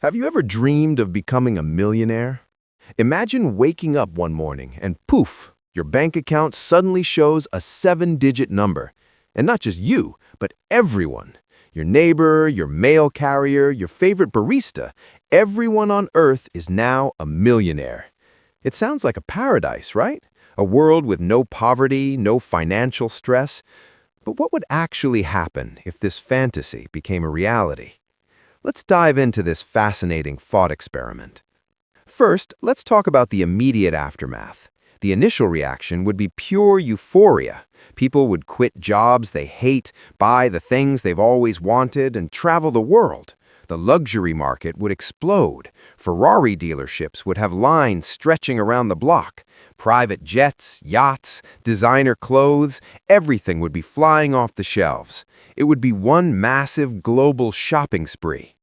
Have you ever dreamed of becoming a millionaire? Imagine waking up one morning and poof, your bank account suddenly shows a 7-digit number. And not just you, but everyone. Your neighbor, your mail carrier, your favorite barista, everyone on Earth is now a millionaire. It sounds like a paradise, right? A world with no poverty, no financial stress. But what would actually happen if this fantasy became a reality? Let's dive into this fascinating thought experiment. First, let's talk about the immediate aftermath. The initial reaction would be pure euphoria. People would quit jobs they hate, buy the things they've always wanted, and travel the world. The luxury market would explode. Ferrari dealerships would have lines stretching around the block. Private jets, yachts, designer clothes, everything would be flying off the shelves. It would be one massive global shopping spree.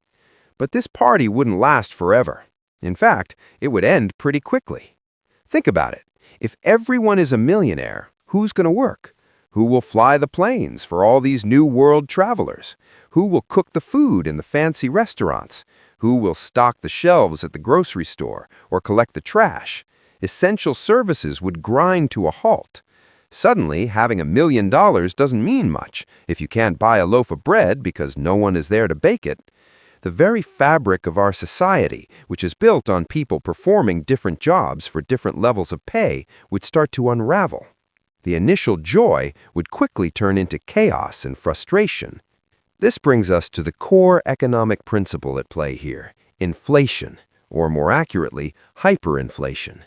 But this party wouldn't last forever. In fact, it would end pretty quickly. Think about it. If everyone is a millionaire, who's going to work? Who will fly the planes for all these new world travelers? Who will cook the food in the fancy restaurants? Who will stock the shelves at the grocery store or collect the trash? Essential services would grind to a halt. Suddenly, having $1 million doesn't mean much if you can't buy a loaf of bread because no one is there to bake it. The very fabric of our society, which is built on people performing different jobs for different levels of pay, would start to unravel. The initial joy would quickly turn into chaos and frustration. This brings us to the core economic principle at play here: inflation, or more accurately, hyperinflation.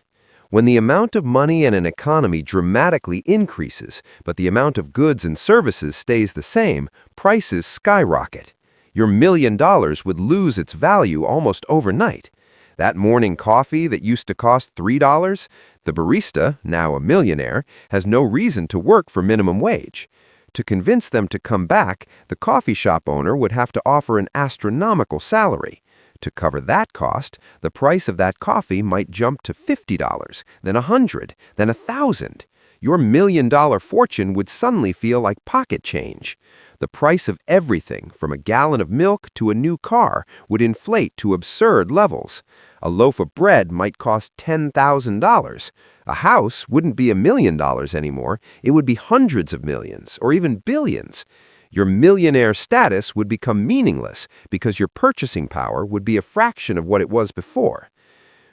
When the amount of money in an economy dramatically increases, but the amount of goods and services stays the same, prices skyrocket. Your $1 million would lose its value almost overnight. That morning coffee that used to cost $3, the barista, now a millionaire, has no reason to work for minimum wage. To convince them to come back, the coffee shop owner would have to offer an astronomical salary. To cover that cost, the price of that coffee might jump to $50, then $100, then $1,000. Your $1 million fortune would suddenly feel like pocket change. The price of everything, from a gallon of milk to a new car, would inflate to absurd levels. A loaf of bread might cost $10,000. A house wouldn't be $1 million anymore. It would be hundreds of millions, or even billions. Your millionaire status would become meaningless because your purchasing power would be a fraction of what it was before.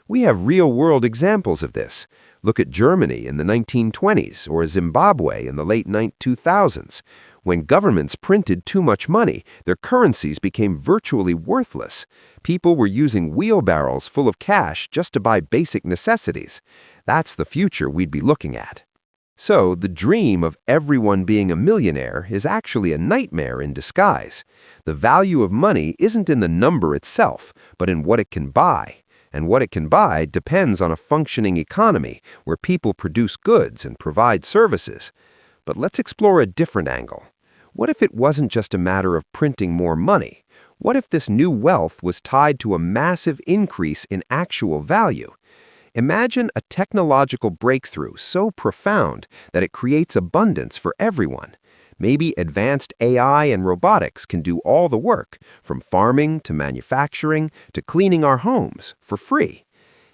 We have real-world examples of this. Look at Germany in the 1920s or Zimbabwe in the late 2000s. When governments printed too much money, their currencies became virtually worthless. People were using wheelbarrows full of cash just to buy basic necessities. That's the future we'd be looking at. So, the dream of everyone being a millionaire is actually a nightmare in disguise. The value of money isn't in the number itself, but in what it can buy. And what it can buy depends on a functioning economy where people produce goods and provide services. But let's explore a different angle. What if it wasn't just a matter of printing more money? What if this new wealth was tied to a massive increase in actual value? Imagine a technological breakthrough so profound that it creates abundance for everyone. Maybe advanced AI and robotics can do all the work, from farming to manufacturing to cleaning our homes, for free.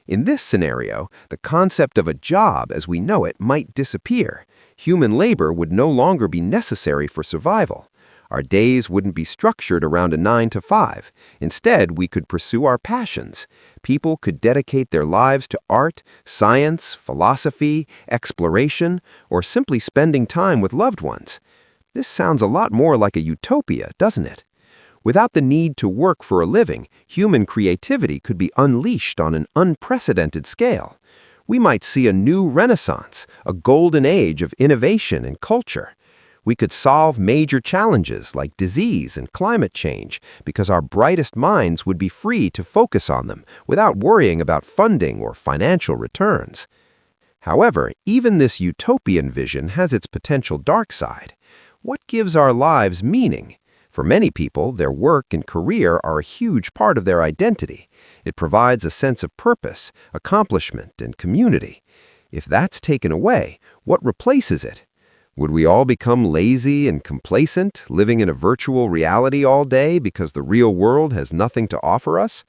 In this scenario, the concept of a job as we know it might disappear. Human labor would no longer be necessary for survival. Our days wouldn't be structured around a 9 to 5. Instead, we could pursue our passions. People could dedicate their lives to art, science, philosophy, exploration, or simply spending time with loved ones. This sounds a lot more like a utopia, doesn't it? Without the need to work for a living, human creativity could be unleashed on an unprecedented scale. We might see a new renaissance, a golden age of innovation and culture. We could solve major challenges like disease and climate change because our brightest minds would be free to focus on them without worrying about funding or financial returns. However, even this utopian vision has its potential dark side. What gives our lives meaning? For many people, their work and career are a huge part of their identity. It provides a sense of purpose, accomplishment, and community. If that's taken away, what replaces it? Would we all become lazy and complacent, living in a virtual reality all day because the real world has nothing to offer us?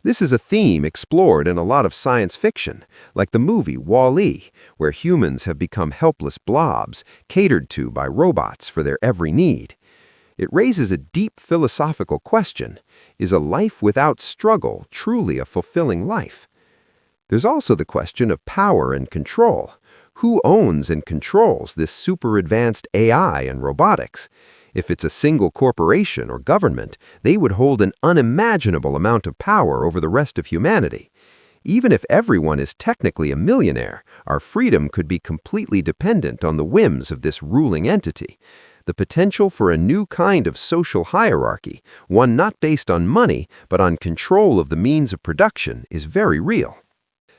This is a theme explored in a lot of science fiction, like the movie Wall-E, where humans have become helpless blobs, catered to by robots for their every need. It raises a deep philosophical question: is a life without struggle truly a fulfilling life? There's also the question of power and control. Who owns and controls this super-advanced AI and robotics? If it's a single corporation or government, they would hold an unimaginable amount of power over the rest of humanity. Even if everyone is technically a millionaire, our freedom could be completely dependent on the whims of this ruling entity. The potential for a new kind of social hierarchy, one not based on money but on control of the means of production, is very real.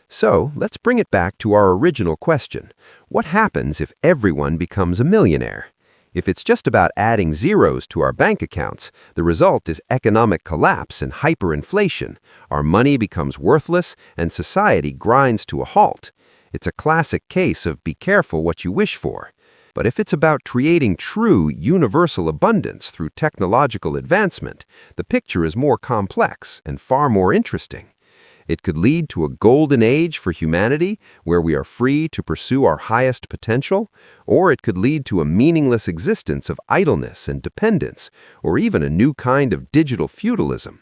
So, let's bring it back to our original question. What happens if everyone becomes a millionaire? If it's just about adding zeros to our bank accounts, the result is economic collapse and hyperinflation. Our money becomes worthless and society grinds to a halt. It's a classic case of be careful what you wish for. But if it's about creating true, universal abundance through technological advancement, the picture is more complex and far more interesting. It could lead to a golden age for humanity, where we are free to pursue our highest potential, or it could lead to a meaningless existence of idleness and dependence, or even a new kind of digital feudalism.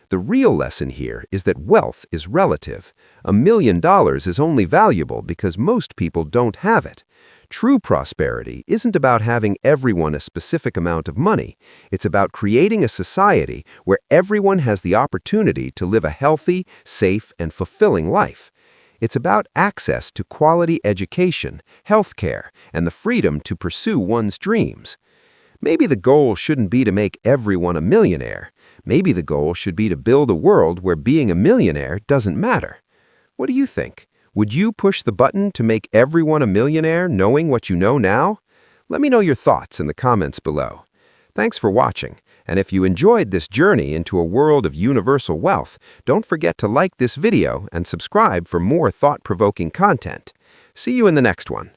The real lesson here is that wealth is relative. $1 million is only valuable because most people don't have it. True prosperity isn't about having everyone a specific amount of money. It's about creating a society where everyone has the opportunity to live a healthy, safe, and fulfilling life. It's about access to quality education, healthcare, and the freedom to pursue one's dreams. Maybe the goal shouldn't be to make everyone a millionaire. Maybe the goal should be to build a world where being a millionaire doesn't matter. What do you think? Would you push the button to make everyone a millionaire knowing what you know now? Let me know your thoughts in the comments below. Thanks for watching, and if you enjoyed this journey into a world of universal wealth, don't forget to like this video and subscribe for more thought-provoking content. See you in the next one.